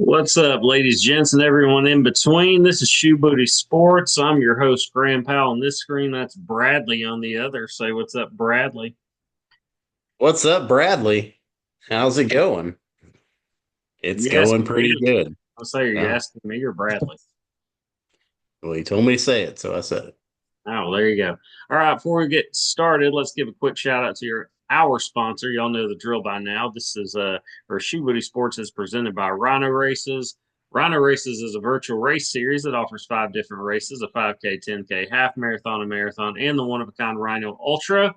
What's up, ladies, gents, and everyone in between? This is Shoe Booty Sports. I'm your host, Graham Powell. On this screen, that's Bradley on the other. Say what's up, Bradley. What's up, Bradley? How's it going? It's You asking going me? pretty good. I'll say, are you Yeah. asking me or Bradley? Well, he told me to say it, so I said it. Oh, there you go. All right, before we get started, let's give a quick shout out to our sponsor. Y'all know the drill by now. This is or Shoe Booty Sports is presented by Rhino Races. Rhino Races is a virtual race series that offers five different races: a 5K, 10K, half marathon, a marathon, and the one of a kind Rhino Ultra.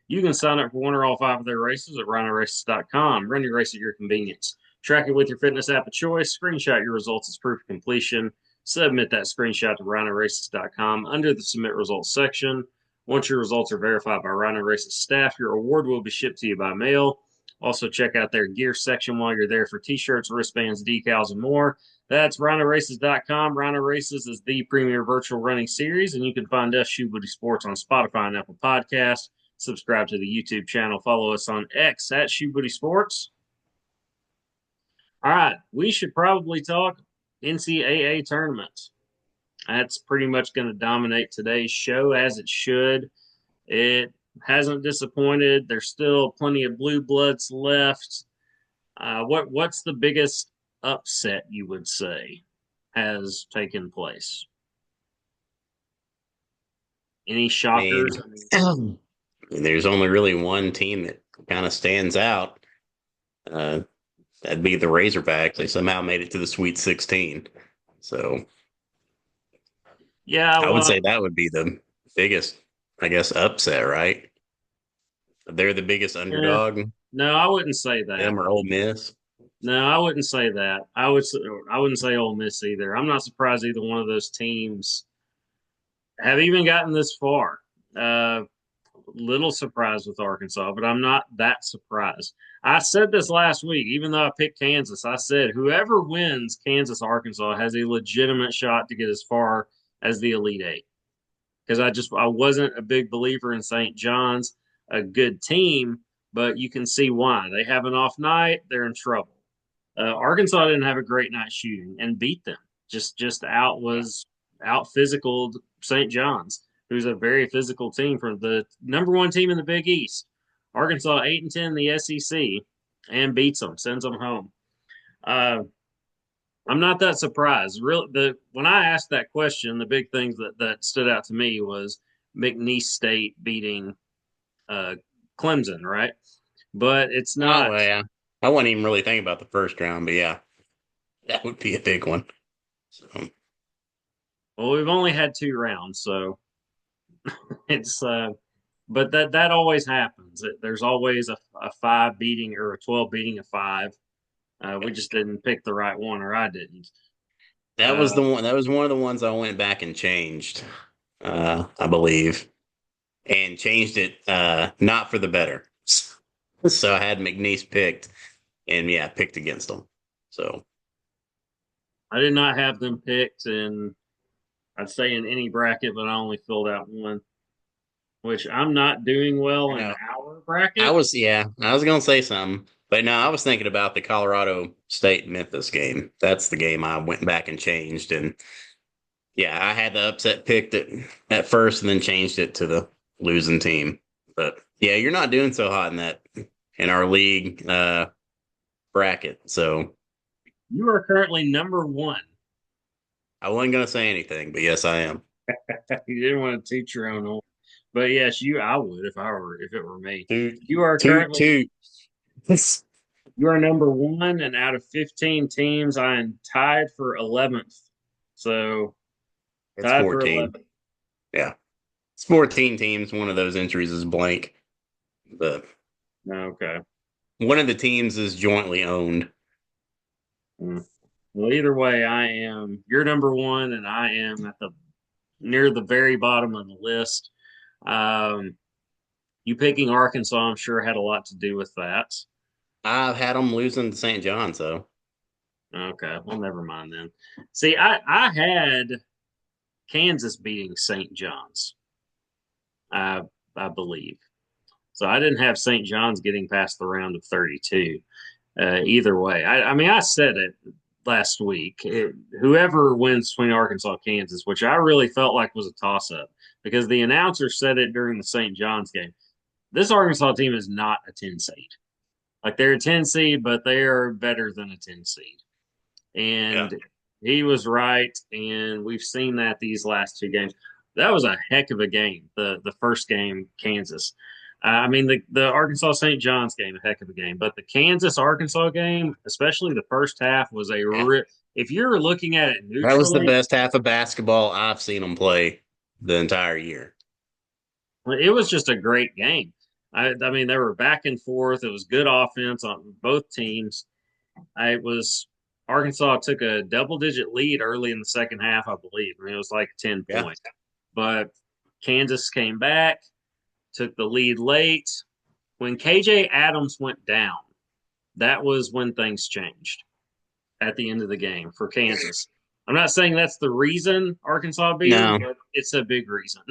You can sign up for one or all five of their races at rhinoraces.com. Run your race at your convenience. Track it with your fitness app of choice. Screenshot your results as proof of completion. Submit that screenshot to rhinoraces.com under the submit results section. Once your results are verified by Rhino Races staff, your award will be shipped to you by mail. Also, check out their gear section while you're there for t shirts, wristbands, decals, and more. That's rhinoraces.com. Rhino Races is the premier virtual running series, and you can find us, Shoe Booty Sports, on Spotify and Apple Podcasts. Subscribe to the YouTube channel. Follow us on X at Shoe Booty Sports. All right, we should probably talk NCAA tournament. That's pretty much going to dominate today's show as it should. It hasn't disappointed. There's still plenty of blue bloods left. What's the biggest upset you would say has taken place? Any I shockers? mean, there's only really one team that kind of stands out. Uh, that'd be the Razorbacks. They somehow made it to the Sweet 16. So Yeah, I would well, say that would be the biggest, I guess, upset, right? They're the biggest eh, underdog, no, I wouldn't say that. them or Ole Miss. No, I wouldn't say that. I wouldn't say Ole Miss either. I'm not surprised either one of those teams have even gotten this far. Uh, little surprised with Arkansas, but I'm not that surprised. I said this last week, even though I picked Kansas. I said whoever wins Kansas Arkansas has a legitimate shot to get as far as the Elite Eight because I wasn't a big believer in St. John's, a good team, but you can see why they have an off night, they're in trouble. Arkansas didn't have a great night shooting and beat them. Just out physical St. John's, who's a very physical team for the number one team in the Big East. Arkansas 8-10 in the SEC and beats them, sends them home. Uh, I'm not that surprised. Really, the when I asked that question, the big things that stood out to me was McNeese State beating uh, Clemson, right? But it's Oh, not. well, yeah. I wasn't even really thinking about the first round, but yeah, that would be a big one. So, Well, we've only had two rounds, so it's but that always happens. There's always a five beating or a 12 beating a five. We just didn't pick the right one, or I didn't. that was Uh, the one. That was one of the ones I went back and changed, I believe, and changed it not for the better. So I had McNeese picked, and yeah, picked against them. So I did not have them picked, and I'd say in any bracket, but I only filled out one, which I'm not doing I well in know our I bracket. was I was gonna say something, but no, I was thinking about the Colorado State Memphis game. That's the game I went back and changed, and yeah, I had the upset picked at first, and then changed it to the losing team. But yeah, you're not doing so hot in our league bracket. So You are currently number one. I wasn't gonna say anything, but yes, I am. You didn't want to teach your own horn, but yes, you. I would if it were me. Two, You are two, currently two. It's You are number one, and out of 15 teams, I am tied for 11th. So, tied for 14. 11th. Yeah, it's 14 teams. One of those entries is blank, but Okay. one of the teams is jointly owned. Hmm. Well, either way, you're number one, and I am at the near the very bottom of the list. Um, you picking Arkansas, I'm sure, had a lot to do with that. I've had them losing to St. John, so Okay. Well, never mind then. See, I had Kansas beating St. John's, I, I believe. So I didn't have St. John's getting past the round of 32. Either way, I mean, I said it. last week. Whoever wins between Arkansas and Kansas, which I really felt like was a toss up because the announcer said it during the St. John's game. This Arkansas team is not a 10 seed. Like they're a 10 seed, but they are better than a 10 seed. Yeah. And he was right. And we've seen that these last two games. That was a heck of a game. The first game, Kansas. I mean, the Arkansas St. John's game, a heck of a game. But the Kansas Arkansas game, especially the first half, was Yeah. if you're looking at it That was the neutrally, best half of basketball I've seen them play the entire year. it was just a great game. I mean, they were back and forth. It was good offense on both teams. I was Arkansas took a double digit lead early in the second half, I believe. I mean, it was like 10 Yeah. points. But Kansas came back, took the lead late. When KJ Adams went down, that was when things changed at the end of the game for Kansas. I'm not saying that's the reason Arkansas beat them, No. but it's a big reason.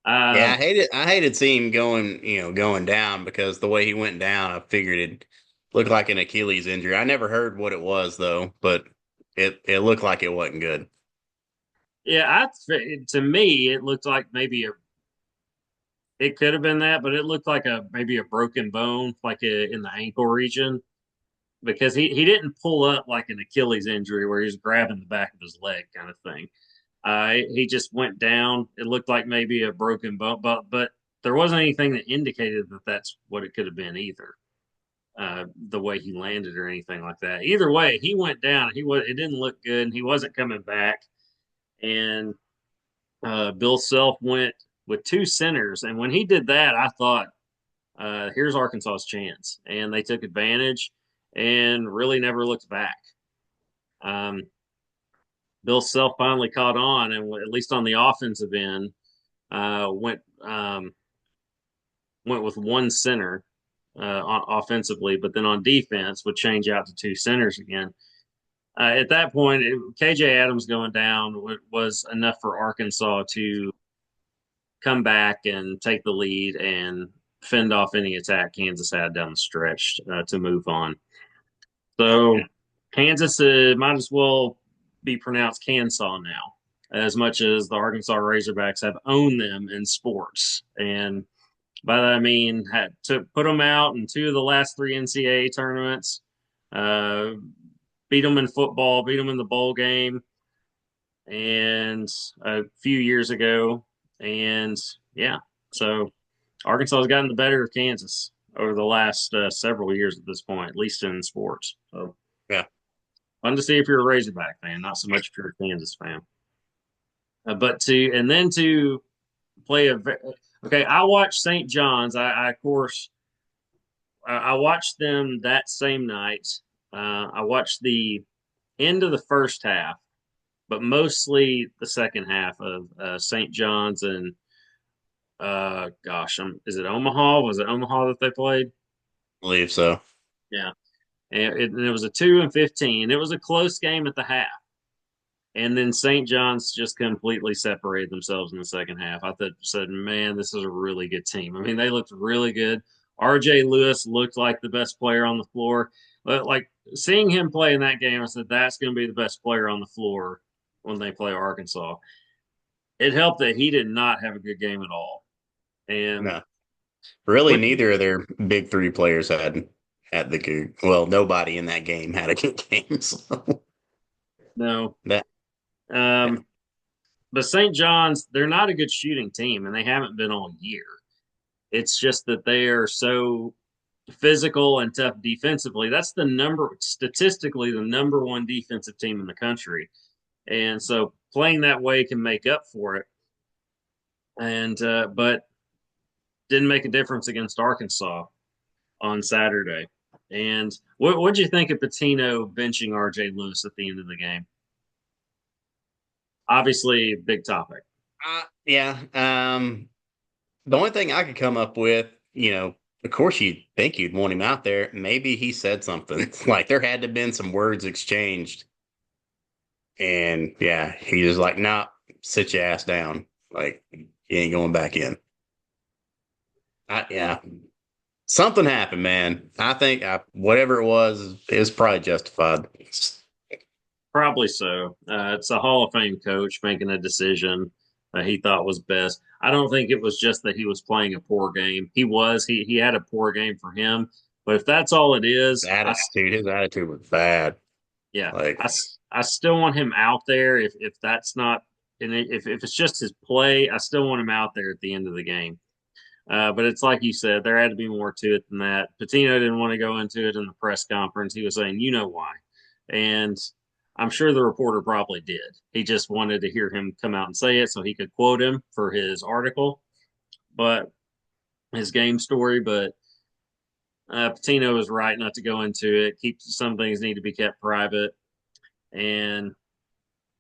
Yeah, Uh, I hated seeing him going down because the way he went down, I figured it looked like an Achilles injury. I never heard what it was though, but it looked like it wasn't good. yeah, to me, it looked like maybe it could have been that, but it looked like maybe a broken bone, like in the ankle region, because he didn't pull up like an Achilles injury where he's grabbing the back of his leg kind of thing. He just went down. It looked like maybe a broken bone, but there wasn't anything that indicated that that's what it could have been either. The way he landed or anything like that. Either way, he went down. It didn't look good, and he wasn't coming back. And Bill Self went with two centers, and when he did that, I thought, here's Arkansas's chance, and they took advantage and really never looked back. Um, Bill Self finally caught on, and at least on the offensive end, went with one center offensively, but then on defense would change out to two centers again. At that point, KJ Adams going down was enough for Arkansas to come back and take the lead and fend off any attack Kansas had down the stretch to move on. So Kansas might as well be pronounced Kansas now, as much as the Arkansas Razorbacks have owned them in sports. And by that I mean had to put them out in two of the last three NCAA tournaments, uh, beat them in football, beat them in the bowl game, and a few years ago. And yeah, so Arkansas has gotten the better of Kansas over the last several years at this point, at least in sports. So Yeah. fun to see if you're a Razorback fan, not so much if you're a Kansas fan. But to play okay. I watched St. John's. I of course I watched them that same night. I watched the end of the first half, but mostly the second half of St. John's and gosh, is it Omaha? Was it Omaha that they played? Believe so. Yeah, and it was a 2-15. It was a close game at the half, and then St. John's just completely separated themselves in the second half. I said, man, this is a really good team. I mean, they looked really good. R.J. Lewis looked like the best player on the floor. But like seeing him play in that game, I said that's going to be the best player on the floor when they play Arkansas. It helped that he did not have a good game at all. And No. Really, what neither of their big three players had the good. Well, nobody in that game had a good game. So no, that yeah. um, but St. John's, they're not a good shooting team, and they haven't been all year. It's just that they are so physical and tough defensively. That's statistically the number one defensive team in the country, and so playing that way can make up for it. And but didn't make a difference against Arkansas on Saturday. And what'd you think of Patino benching R.J. Lewis at the end of the game? Obviously, big topic. Yeah. The only thing I could come up with, of course, you'd think you'd want him out there. Maybe he said something like there had to have been some words exchanged. And yeah, he was like, nah, sit your ass down. Like, he ain't going back in. Yeah. Something happened, man. I think whatever it was probably justified. Probably so. It's a Hall of Fame coach making a decision that he thought was best. I don't think it was just that he was playing a poor game. He had a poor game for him. But if that's all it is, His attitude was bad. yeah, Like, I still want him out there. If that's not, and if it's just his play, I still want him out there at the end of the game. But it's like you said, there had to be more to it than that. Patino didn't want to go into it in the press conference. He was saying, you know why. And I'm sure the reporter probably did. He just wanted to hear him come out and say it so he could quote him for his article, but his game story. But Patino was right not to go into it. Keep some things need to be kept private. And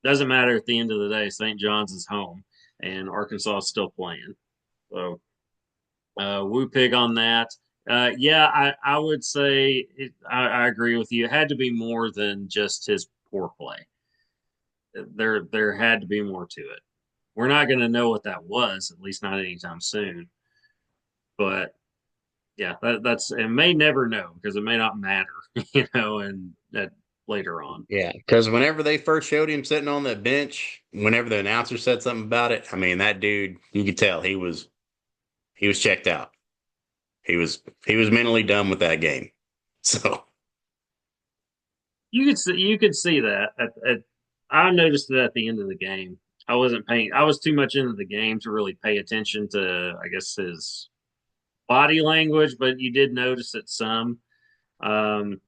doesn't matter at the end of the day, St. John's is home and Arkansas is still playing. So woo pig on that. Yeah, I would say I agree with you. It had to be more than just his poor play. There had to be more to it. We're not going to know what that was, at least not anytime soon. But yeah, that's and may never know because it may not matter, and that later on. yeah, because whenever they first showed him sitting on that bench, whenever the announcer said something about it, I mean, that dude, you could tell he was checked out. He was mentally done with that game. So You could see that. I noticed it at the end of the game. I wasn't paying. I was too much into the game to really pay attention to, I guess, his body language, but you did notice it some. Um,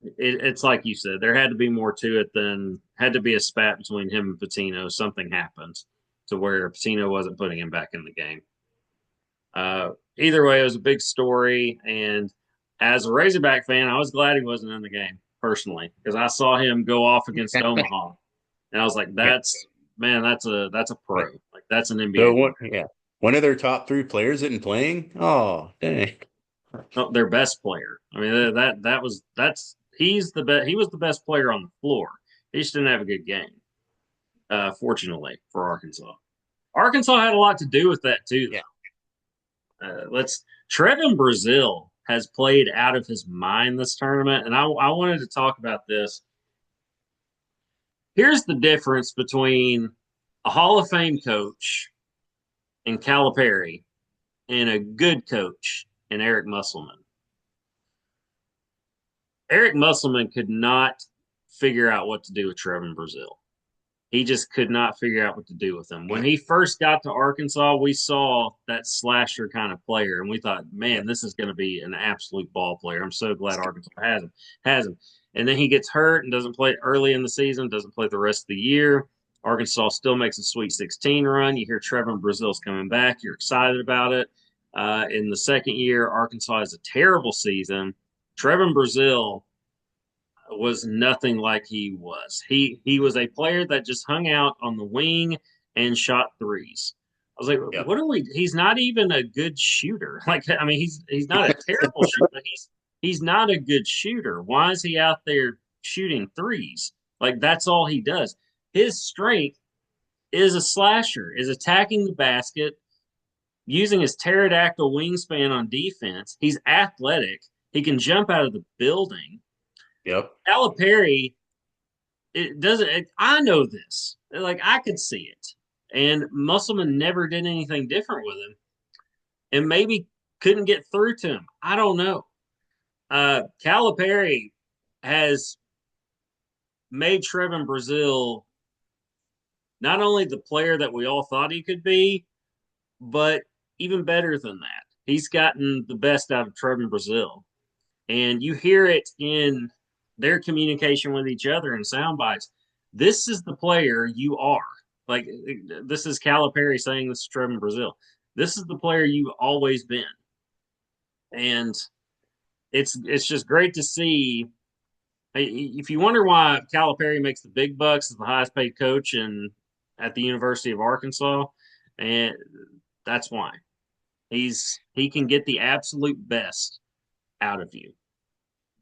it's like you said, there had to be more to it than had to be a spat between him and Patino. Something happened to where Patino wasn't putting him back in the game. Either way, it was a big story, and as a Razorback fan, I was glad he wasn't in the game personally because I saw him go off against Omaha, and I was like, "That's man, that's a pro, like that's an so NBA what? player, Yeah, one of their top three players isn't playing. Oh, dang! oh, their best player." I mean, that's he's the best. He was the best player on the floor. He just didn't have a good game. Fortunately for Arkansas, Arkansas had a lot to do with that too, Yeah, let's Trevin Brazil has played out of his mind this tournament, and I wanted to talk about this. Here's the difference between a Hall of Fame coach in Calipari and a good coach in Eric Musselman. Eric Musselman could not figure out what to do with Trevin Brazil. He just could not figure out what to do with him. When yeah, he first got to Arkansas, we saw that slasher kind of player, and we thought, yeah. man, this is going to be an absolute ball player. I'm so glad Arkansas has him. And then he gets hurt and doesn't play early in the season, doesn't play the rest of the year. Arkansas still makes a Sweet 16 run. You hear Trevor Brazil's coming back. You're excited about it. In the second year, Arkansas has a terrible season. Trevor Brazil was nothing like he was. He was a player that just hung out on the wing and shot threes. I was like, Yep. what are we? He's not even a good shooter. Like, I mean, he's not a terrible shooter, but he's not a good shooter. Why is he out there shooting threes? Like that's all he does. His strength is a slasher, is attacking the basket, using his pterodactyl wingspan on defense. He's athletic. He can jump out of the building. Yep. Calipari, it doesn't. I know this. Like I could see it, and Musselman never did anything different with him, and maybe couldn't get through to him. I don't know. Calipari has made Trevin Brazil not only the player that we all thought he could be, but even better than that. He's gotten the best out of Trevin Brazil, and you hear it in their communication with each other in sound bites. This is the player you are. Like this is Calipari saying this to Trevin Brazil. This is the player you've always been, and it's just great to see. If you wonder why Calipari makes the big bucks as the highest paid coach in at the University of Arkansas, and that's why he can get the absolute best out of you.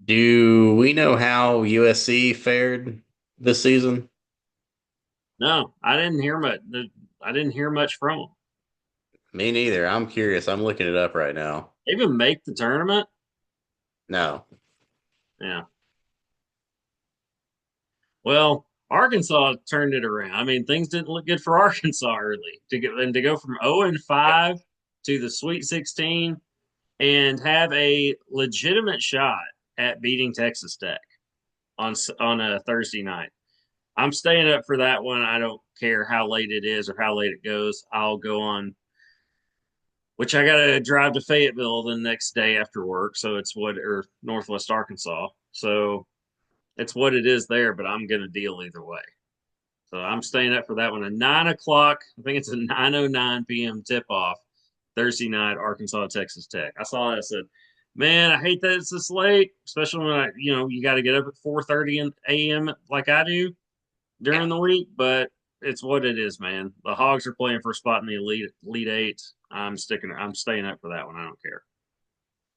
Do we know how USC fared this season? No, I didn't hear much. I didn't hear much from them. Me neither. I'm curious. I'm looking it up right now. They even make the tournament. No. Yeah, Well, Arkansas turned it around. I mean, things didn't look good for Arkansas early to go from 0-5 to the Sweet 16 and have a legitimate shot at beating Texas Tech on a Thursday night. I'm staying up for that one. I don't care how late it is or how late it goes. I'll go on, which I got to drive to Fayetteville the next day after work. So it's what, or Northwest Arkansas. So it's what it is there, but I'm going to deal either way. So I'm staying up for that one at 9 o'clock. I think it's a 9:09 p.m. tip off Thursday night, Arkansas, Texas Tech. I saw it. I said, man, I hate that it's this late, especially when you got to get up at 4:30 a.m. like I do Yeah. during the week, but it's what it is, man. The Hogs are playing for a spot in the elite eight. I'm staying up for that one. I don't care.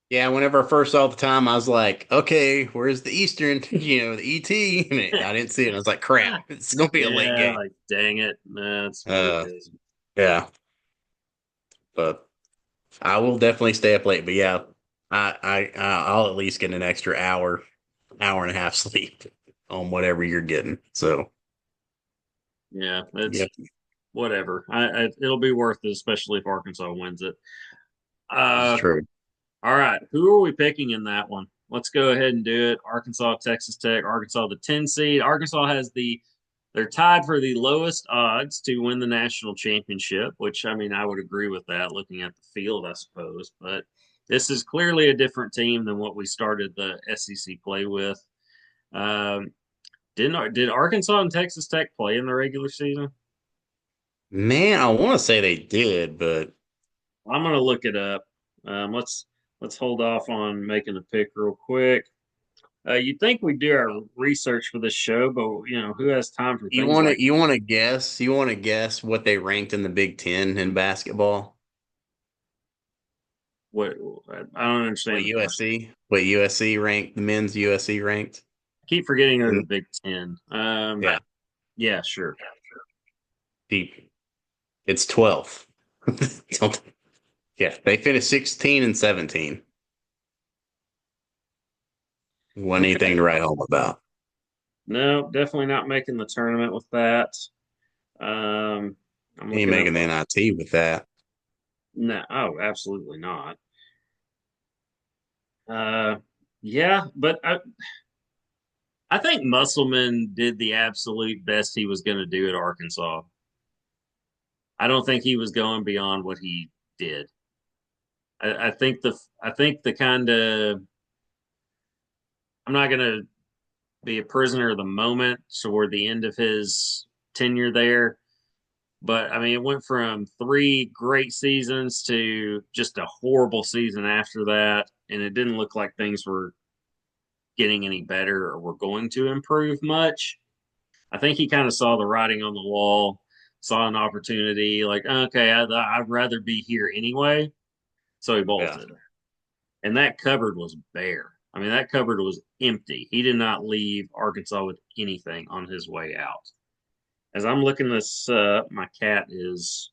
Yeah, whenever I first saw the time, I was like, okay, where's the Eastern, the ET? And I didn't see it. I was like, crap, it's going to be a late Yeah, game. like dang it. That's what it Uh, is. yeah, but I will definitely stay up late. But yeah, I'll at least get an extra hour and a half sleep on whatever you're getting. So, Yeah, it's yep, whatever. It'll be worth it, especially if Arkansas wins it. this is Uh, true. all right. Who are we picking in that one? Let's go ahead and do it. Arkansas, Texas Tech. Arkansas, the 10 seed. Arkansas has they're tied for the lowest odds to win the national championship, which I mean, I would agree with that looking at the field, I suppose. But this is clearly a different team than what we started the SEC play with. Um, did Arkansas and Texas Tech play in the regular season? Man, I want to say they did, but I'm gonna look it up. Let's hold off on making a pick real quick. You'd think we do our research for this show, but who has time for things like you want to guess what they ranked in the Big Ten in basketball? what? I don't understand the question. What USC ranked, the men's USC ranked? I keep forgetting they're the And, Big Ten. yeah, Yeah, sure. deep. It's 12th. Yeah, they finished 16 and 17. Wasn't anything Okay. to write home about. No, definitely not making the tournament with that. Um, I'm Ain't looking up. making the NIT with that. No, oh, absolutely not. Uh, yeah, but I think Musselman did the absolute best he was going to do at Arkansas. I don't think he was going beyond what he did. I think the kind of I'm not going to be a prisoner of the moment toward the end of his tenure there, but I mean it went from three great seasons to just a horrible season after that, and it didn't look like things were getting any better or were going to improve much. I think he kind of saw the writing on the wall, saw an opportunity, like okay, I'd rather be here anyway, so he Yeah. bolted. And that cupboard was bare. I mean, that cupboard was empty. He did not leave Arkansas with anything on his way out. As I'm looking this up, my cat is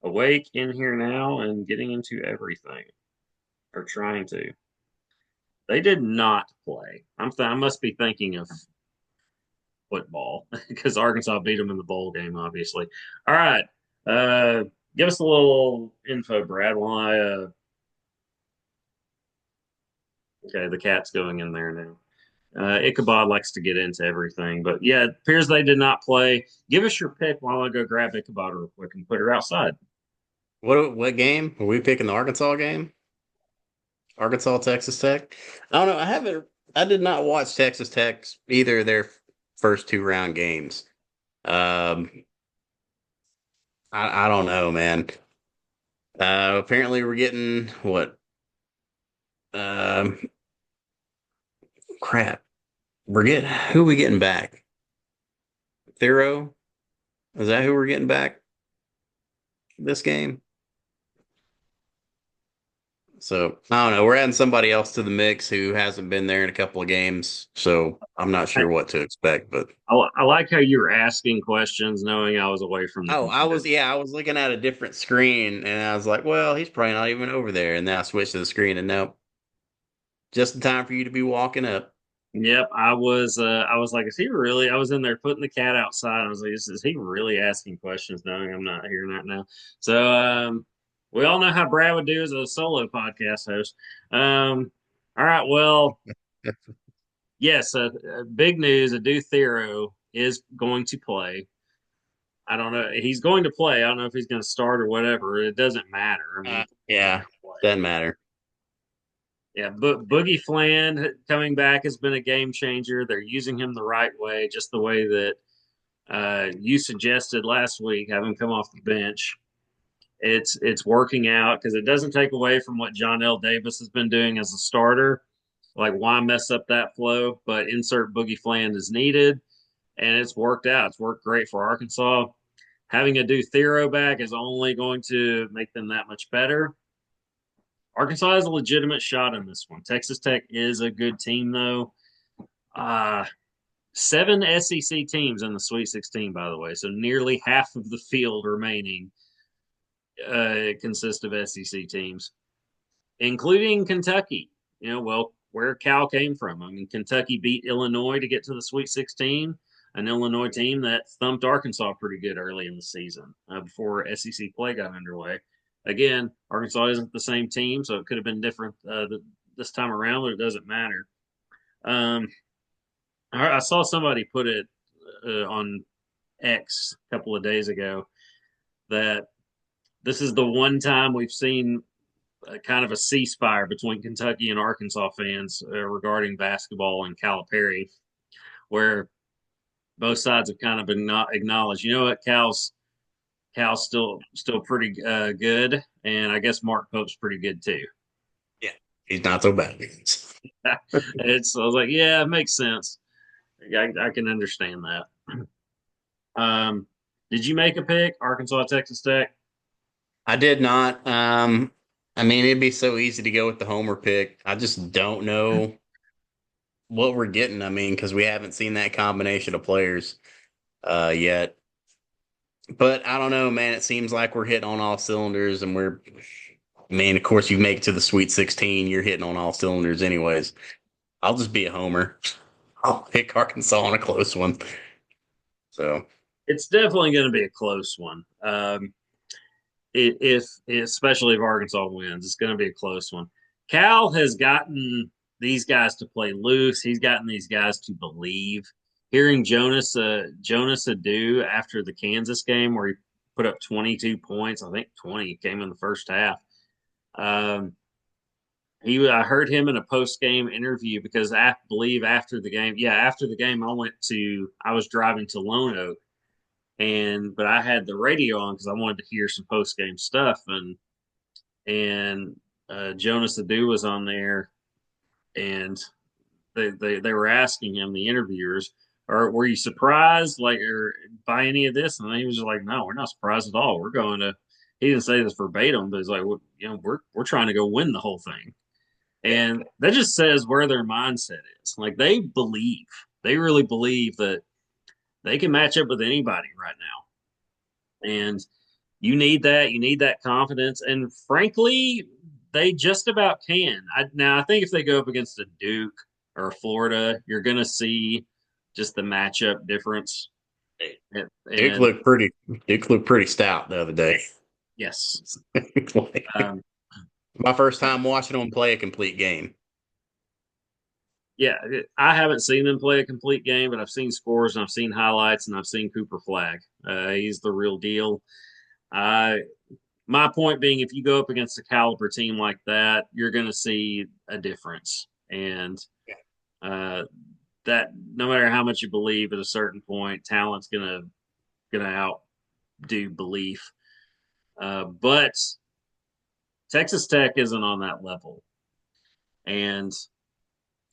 awake in here now and getting into everything, or trying to. They did not play. I must be thinking of football because Arkansas beat them in the bowl game, obviously. All right, uh, give us a little info, Brad. While okay, the cat's going in there now. Ichabod likes to get into everything, but yeah, it appears they did not play. Give us your pick while I go grab Ichabod real quick and put her outside. What game? Are we picking the Arkansas game? Arkansas, Texas Tech? I don't know. I did not watch Texas Tech either of their first two round games. Um, I don't know, man. Apparently we're getting what? Um, crap. Who are we getting back? Thero? Is that who we're getting back this game? So I don't know. We're adding somebody else to the mix who hasn't been there in a couple of games. So I'm not I, sure what to expect. But I like how you were asking questions knowing I was away from the oh, computer. I was looking at a different screen and I was like, well, he's probably not even over there. And then I switched to the screen and nope, just in time for you to be walking up. Yep, I was like, is he really? I was in there putting the cat outside. I was like, is he really asking questions knowing I'm not hearing that now? So we all know how Brad would do as a solo podcast host. All right, well, yes, big news. Adu Thero is going to play. I don't know. He's going to play. I don't know if he's going to start or whatever. It doesn't matter. I mean, he's Yeah, going to play. doesn't matter. Yeah, but Boogie Fland coming back has been a game changer. They're using him the right way, just the way that you suggested last week, having come off the bench. It's working out because it doesn't take away from what John L. Davis has been doing as a starter. Like, why mess up that flow? But insert Boogie Fland is needed, and it's worked out. It's worked great for Arkansas. Having a do Thero back is only going to make them that much better. Arkansas has a legitimate shot in this one. Texas Tech is a good team, though. Uh, seven SEC teams in the Sweet 16, by the way. So nearly half of the field remaining consists of SEC teams, including Kentucky. Well, where Cal came from. I mean, Kentucky beat Illinois to get to the Sweet 16, an Illinois team that thumped Arkansas pretty good early in the season before SEC play got underway. Again, Arkansas isn't the same team, so it could have been different this time around, but it doesn't matter. Um, I saw somebody put it on X a couple of days ago that this is the one time we've seen kind of a ceasefire between Kentucky and Arkansas fans regarding basketball and Calipari, where both sides have kind of been not acknowledged. You know what, Cal's still pretty good, and I guess Mark Pope's pretty good too. Yeah, he's not so bad. I was like, yeah, it makes sense. I can understand that. Um, did you make a pick, Arkansas, Texas Tech? I did not. I mean, it'd be so easy to go with the homer pick. I just don't know what we're getting. I mean, because we haven't seen that combination of players yet. But I don't know, man. It seems like we're hitting on all cylinders, and I mean, of course, you make it to the Sweet 16, you're hitting on all cylinders, anyways. I'll just be a homer. I'll pick Arkansas on a close one. So, It's definitely going to be a close one. If especially if Arkansas wins, it's going to be a close one. Cal has gotten these guys to play loose. He's gotten these guys to believe. Hearing Jonas Adu after the Kansas game where he put up 22 points, I think 20 came in the first half. Um, I heard him in a post game interview because I believe after the game, after the game, I was driving to Lone Oak but I had the radio on because I wanted to hear some post game stuff and Jonas Adu was on there and they were asking him, the interviewers, or were you surprised or by any of this? And he was just like, no, we're not surprised at all. We're going to. He didn't say this verbatim, but he's like, well, we're trying to go win the whole thing, yeah. and that just says where their mindset is. Like they really believe that they can match up with anybody right now, and you need that. You need that confidence. And frankly, they just about can. I think if they go up against a Duke or a Florida, you're going to see just the matchup difference. And, Duke and looked pretty. Duke looked pretty stout the other day. yes, Like, um, my first time watching them play a complete game. yeah, I haven't seen them play a complete game, but I've seen scores and I've seen highlights and I've seen Cooper Flag. He's the real deal. I My point being, if you go up against a caliber team like that, you're going to see a difference, and uh, that no matter how much you believe, at a certain point, talent's gonna outdo belief. But Texas Tech isn't on that level, and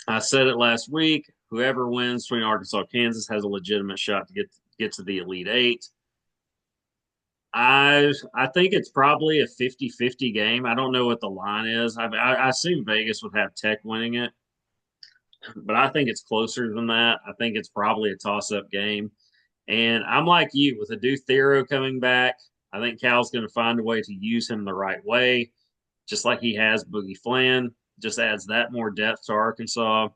I said it last week. Whoever wins between Arkansas and Kansas has a legitimate shot to get to the Elite Eight. I think it's probably a 50-50 game. I don't know what the line is. I assume Vegas would have Tech winning it, but I think it's closer than that. I think it's probably a toss-up game. And I'm like you with Adu Thero coming back. I think Cal's going to find a way to use him the right way, just like he has Boogie Flan. Just adds that more depth to Arkansas.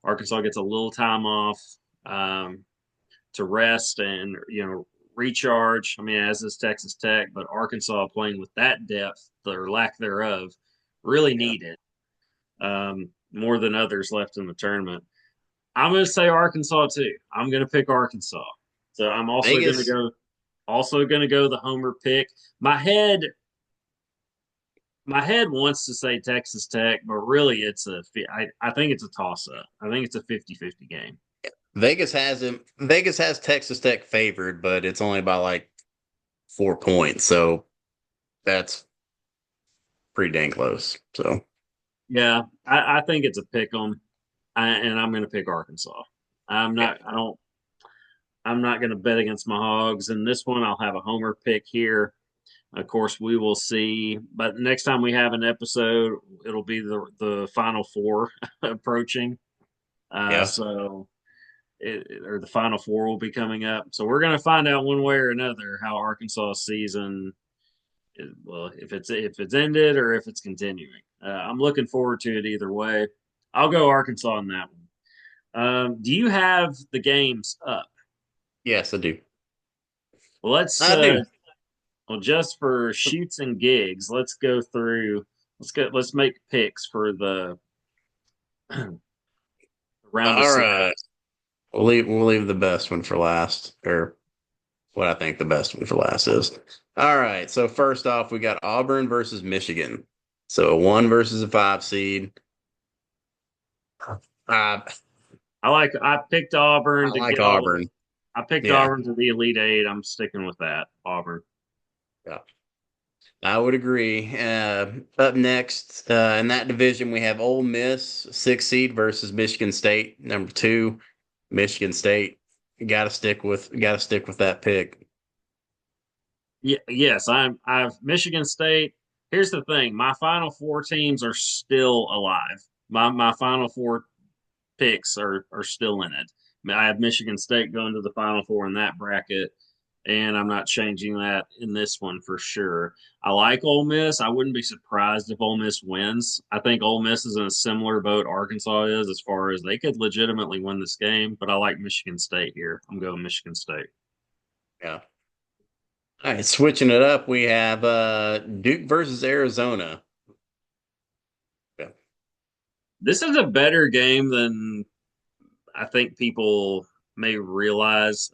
Arkansas gets a little time off to rest and recharge. I mean, as is Texas Tech, but Arkansas playing with that depth or lack thereof really Yeah. need it more than others left in the tournament. I'm going to say Arkansas too. I'm going to pick Arkansas. So I'm Vegas. also going to go the homer pick. My head my head wants to say Texas Tech, but really I think it's a toss up. I think it's a 50-50 game. Vegas has him. Vegas has Texas Tech favored, but it's only by like 4 points. So that's pretty dang close. So Yeah, I think it's a pick 'em, and I'm going to pick Arkansas. I'm yeah, not. I don't. I'm not going to bet against my Hogs. In this one, I'll have a homer pick here. Of course, we will see. But next time we have an episode, it'll be the Final Four approaching. yeah. So or the Final Four will be coming up. So we're going to find out one way or another how Arkansas season, well, if it's ended or if it's continuing. I'm looking forward to it either way. I'll go Arkansas on that one. Do you have the games up? Yes, I do. Well, let's I do. well, just for shoots and gigs, let's go through. Let's make picks for the round of All six. right. We'll leave the best one for last, or what I think the best one for last is. All right. So first off, we got Auburn versus Michigan. So a 1 versus a 5 seed. I I picked Auburn I to like get all the Auburn. I picked Yeah, Auburn to the Elite Eight. I'm sticking with that. Auburn. yeah, I would agree. Up next in that division, we have Ole Miss, 6 seed versus Michigan State, number 2. Michigan State. Got to stick with that pick. Yeah, yes, I've Michigan State. Here's the thing: my Final Four teams are still alive. My Final Four picks are still in it. I have Michigan State going to the Final Four in that bracket, and I'm not changing that in this one for sure. I like Ole Miss. I wouldn't be surprised if Ole Miss wins. I think Ole Miss is in a similar boat Arkansas is as far as they could legitimately win this game, but I like Michigan State here. I'm going Michigan State. Yeah. All right, switching it up, we have Duke versus Arizona. Yeah. This is a better game than I think people may realize.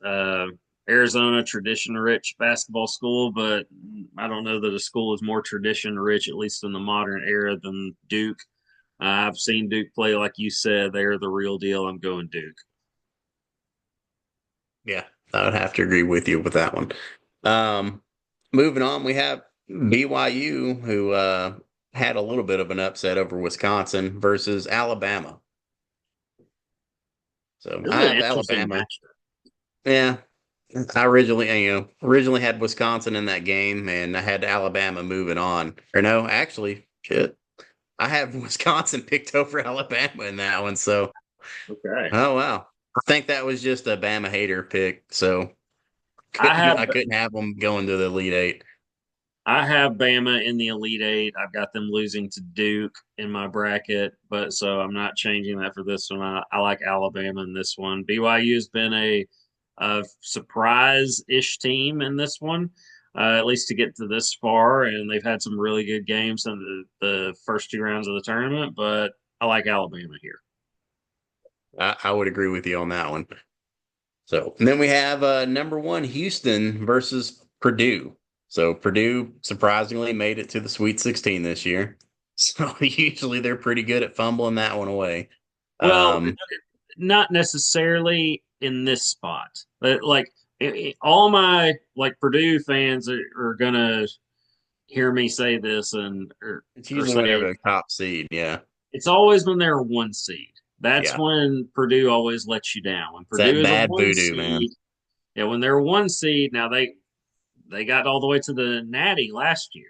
Arizona, tradition rich basketball school, but I don't know that a school is more tradition rich, at least in the modern era, than Duke. I've seen Duke play, like you said, they're the real deal. I'm going Duke. Yeah, I would have to agree with you with that one. Um, Moving on, we have BYU, who had a little bit of an upset over Wisconsin versus Alabama. So This is I an have interesting Alabama. matchup. Yeah, I originally had Wisconsin in that game, and I had Alabama moving on. Or no, actually, shit, I have Wisconsin picked over Alabama in that one. So, Okay. oh wow, I think that was just a Bama hater pick. So I have I couldn't have them going to the Elite Eight. I have Bama in the Elite Eight. I've got them losing to Duke in my bracket, but so I'm not changing that for this one. I like Alabama in this one. BYU has been a surprise-ish team in this one, at least to get to this far, and they've had some really good games in the first 2 rounds of the tournament. But I like Alabama here. I would agree with you on that one. So, and then we have number 1 Houston versus Purdue. So Purdue surprisingly made it to the Sweet 16 this year. So usually they're pretty good at fumbling that one away. Well, Um, not necessarily in this spot. Like all my like Purdue fans are gonna hear me say this it's or usually say whenever it. the top seed, yeah, It's always when they're a 1 seed. That's yeah. when Purdue always lets you down. When It's that Purdue is a bad one voodoo, man. seed, yeah, when they're a 1 seed, now they got all the way to the Natty last year.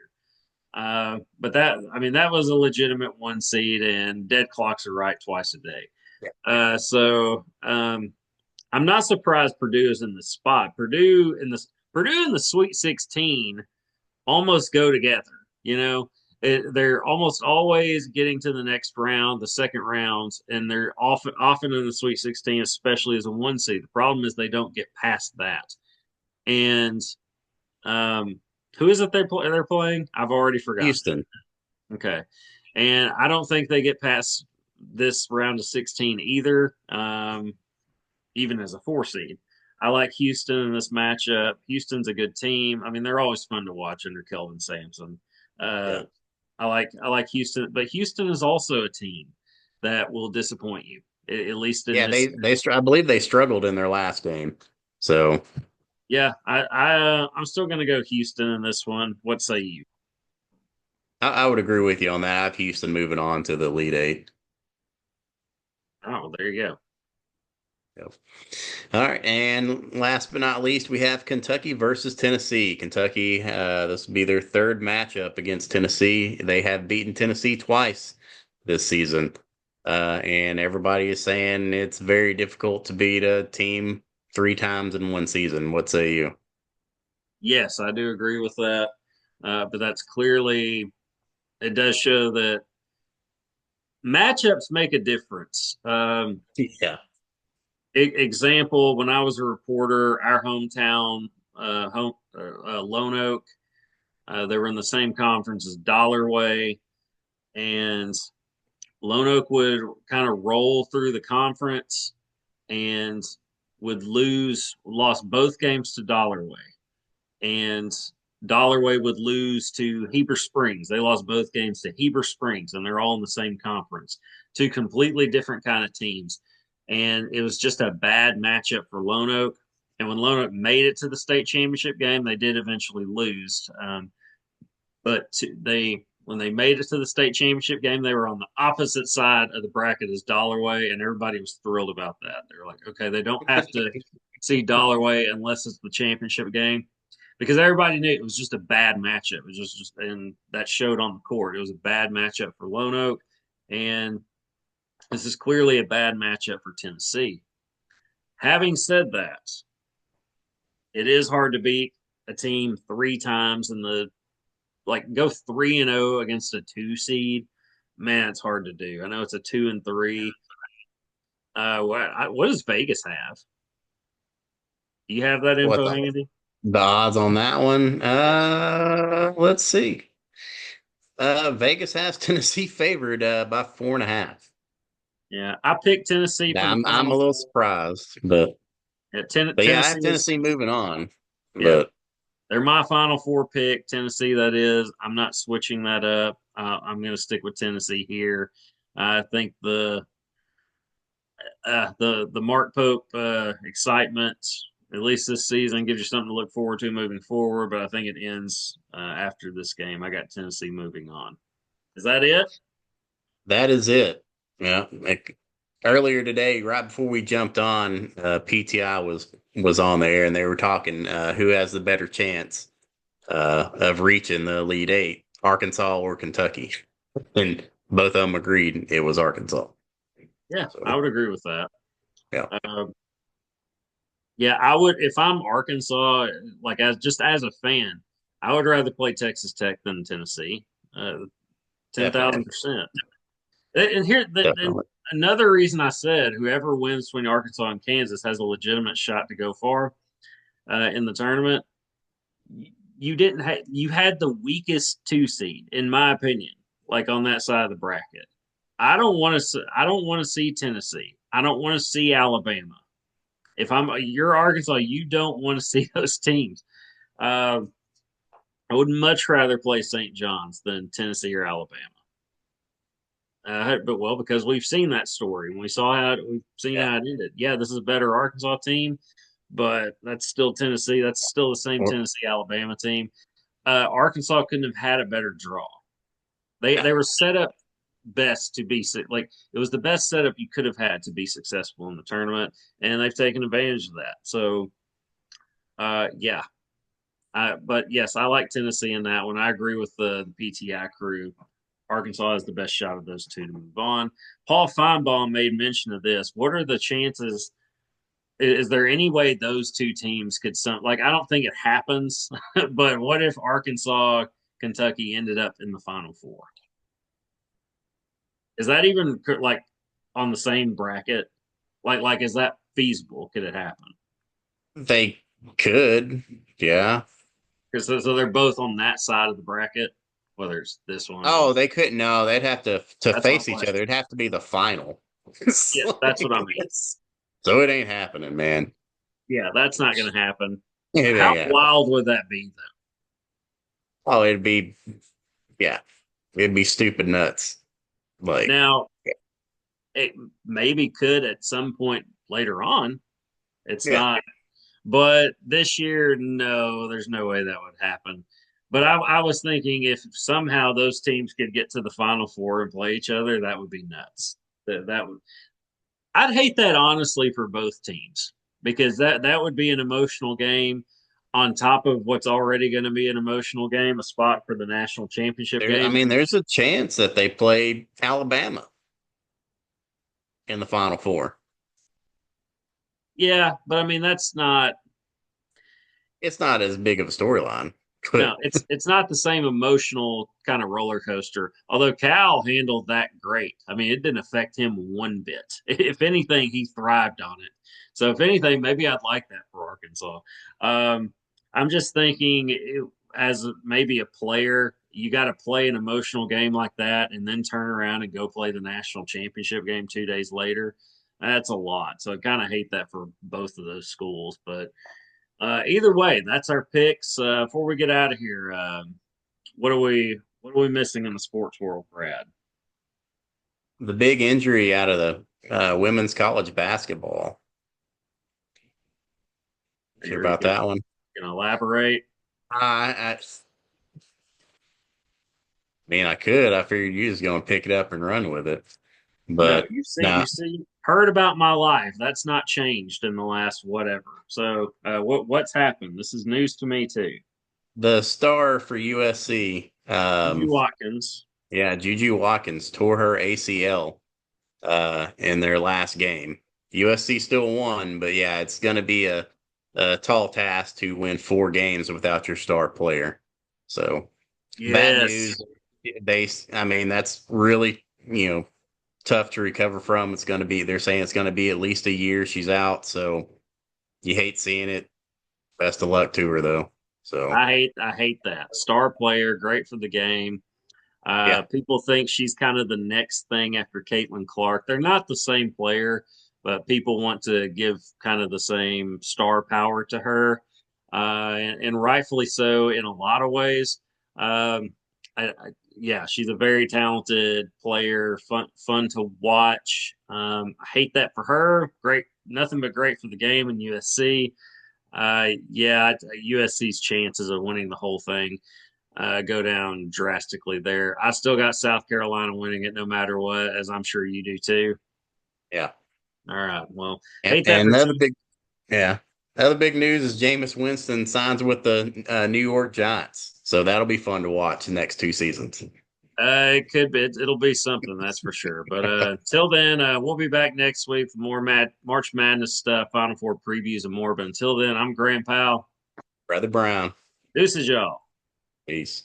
But I mean, that was a legitimate 1 seed, and dead clocks are right twice a day. Yeah. I'm not surprised Purdue is in the spot. Purdue in the Sweet 16 almost go together. You know, They're almost always getting to the next round, the second rounds, and they're often in the Sweet 16, especially as a one seed. The problem is they don't get past that. And um, who is it they're playing? I've already forgotten. Houston. Okay, and I don't think they get past this round of 16 either. Even as a four seed. I like Houston in this matchup. Houston's a good team. I mean, they're always fun to watch under Kelvin Sampson. Uh, Yeah. I like Houston, but Houston is also a team that will disappoint you, at least in Yeah, this. I believe they struggled in their last game. So Yeah, I'm still going to go Houston in this one. What say you? I would agree with you on that. I have Houston moving on to the Elite Eight. Oh, there you go. Yep. All right, and last but not least, we have Kentucky versus Tennessee. Kentucky, this will be their third matchup against Tennessee. They have beaten Tennessee twice this season, and everybody is saying it's very difficult to beat a team three times in one season. What say you? Yes, I do agree with that. But that's clearly it does show that matchups make a difference. Yeah. Example: when I was a reporter, our hometown, Lone Oak, they were in the same conference as Dollarway, and Lone Oak would kind of roll through the conference and lost both games to Dollarway, and Dollarway would lose to Heber Springs. They lost both games to Heber Springs, and they're all in the same conference. Two completely different kind of teams, and it was just a bad matchup for Lone Oak. And when Lone Oak made it to the state championship game, they did eventually lose. But when they made it to the state championship game, they were on the opposite side of the bracket as Dollarway, and everybody was thrilled about that. They were like, okay, they don't have to see Dollarway unless it's the championship game, because everybody knew it was just a bad matchup. It was and that showed on the court. It was a bad matchup for Lone Oak, and this is clearly a bad matchup for Tennessee. Having said that, it is hard to beat a team three times in the go 3-0 against a two seed. Man, it's hard to do. I know it's a 2-3. What does Vegas have? Do you have that What info, Andy? the odds on that one? Let's see. Vegas has Tennessee favored by 4.5. Yeah, I picked Tennessee for Now, the I'm a Final little Four. surprised, but Yeah, yeah, I have Tennessee is. Tennessee moving on. Yeah, But they're my Final Four pick. Tennessee, that is. I'm not switching that up. I'm going to stick with Tennessee here. I think the Mark Pope excitement, at least this season, gives you something to look forward to moving forward. But I think it ends after this game. I got Tennessee moving on. Is that it? that is it. Yeah. Earlier today, right before we jumped on, PTI was on there, and they were talking who has the better chance of reaching the Elite Eight, Arkansas or Kentucky, and both of them agreed it was Arkansas. Yeah, I So would agree with that. yeah, Uh, yeah, I would if I'm Arkansas, like as a fan, I would rather play Texas Tech than Tennessee. 10,000%. definitely, And definitely. another reason I said whoever wins between Arkansas and Kansas has a legitimate shot to go far in the tournament. You had the weakest two seed, in my opinion, like on that side of the bracket. I don't want to see Tennessee. I don't want to see Alabama. If you're Arkansas, you don't want to see those teams. Uh, I would much rather play St. John's than Tennessee or Alabama. But well, because we've seen that story and we've seen Yeah. how it ended. Yeah, this is a better Arkansas team, but that's still Tennessee. That's still the same Or- Tennessee Alabama team. Arkansas couldn't have had a better draw. yeah. They were set up best to be like it was the best setup you could have had to be successful in the tournament, and they've taken advantage of that. So, yeah. But yes, I like Tennessee in that one. I agree with the PTI crew. Arkansas has the best shot of those two to move on. Paul Feinbaum made mention of this. What are the chances? Is there any way those two teams could I don't think it happens, but what if Arkansas Kentucky ended up in the Final Four. Is that even like on the same bracket? Like is that feasible? Could it happen? They could, yeah. Because so they're both on that side of the bracket, whether it's this one or Oh, they couldn't. No, they'd have to that's my face each other. question. It'd have to be the final. Yeah, that's what I mean. So it ain't happening, man. Yeah, that's not going to happen. It How ain't happening. wild would that be, though? Oh, it'd be, yeah, it'd be stupid nuts. Like, Now, it maybe could at some point later on. It's yeah, not, but this year, no, there's no way that would happen. But I was thinking if somehow those teams could get to the Final Four and play each other, that would be nuts. That would, I'd hate that honestly for both teams because that would be an emotional game on top of what's already going to be an emotional game, a spot for the national championship there. I game. mean, there's a chance that they played Alabama in the Final Four. Yeah, but I mean that's not It's not as big of a storyline, no, but it's not the same emotional kind of roller coaster. Although Cal handled that great. I mean, it didn't affect him one bit. If anything, he thrived on it. So if anything, maybe I'd like that for Arkansas. I'm just thinking as maybe a player, you got to play an emotional game like that and then turn around and go play the national championship game 2 days later. That's a lot. So I kind of hate that for both of those schools, but either way, that's our picks. Before we get out of here, what are we missing in the sports world, Brad? the big injury out of the women's college basketball. Hear You're about that one? gonna elaborate? I mean, I could. I figured you was going to pick it up and run with it, No, but you no. see, heard about my life. That's not changed in the last whatever. So, what's happened? This is news to me too. The star for USC, Juju Watkins. yeah, Juju Watkins tore her ACL in their last game. USC still won, but yeah, it's going to be a tall task to win 4 games without your star player. So bad Yes. news. I mean, that's really, tough to recover from. They're saying it's going to be at least a year she's out. So you hate seeing it. Best of luck to her, though. So, I hate that. Star player, great for the game. yeah. People think she's kind of the next thing after Caitlin Clark. They're not the same player, but people want to give kind of the same star power to her, and rightfully so in a lot of ways. Um, yeah, she's a very talented player, fun to watch. I hate that for her. Great, nothing but great for the game in USC. Yeah, USC's chances of winning the whole thing go down drastically there. I still got South Carolina winning it no matter what, as I'm sure you do too. Yeah. All right. Well, And, hate that and for another two. big, yeah. The other big news is Jameis Winston signs with the New York Giants. So that'll be fun to watch the next 2 seasons. It could be. It'll be something, that's for sure. But till then, we'll be back next week for more March Madness stuff, Final Four previews, and more. But until then, I'm Graham Powell. Brother Brown. This is y'all. Peace.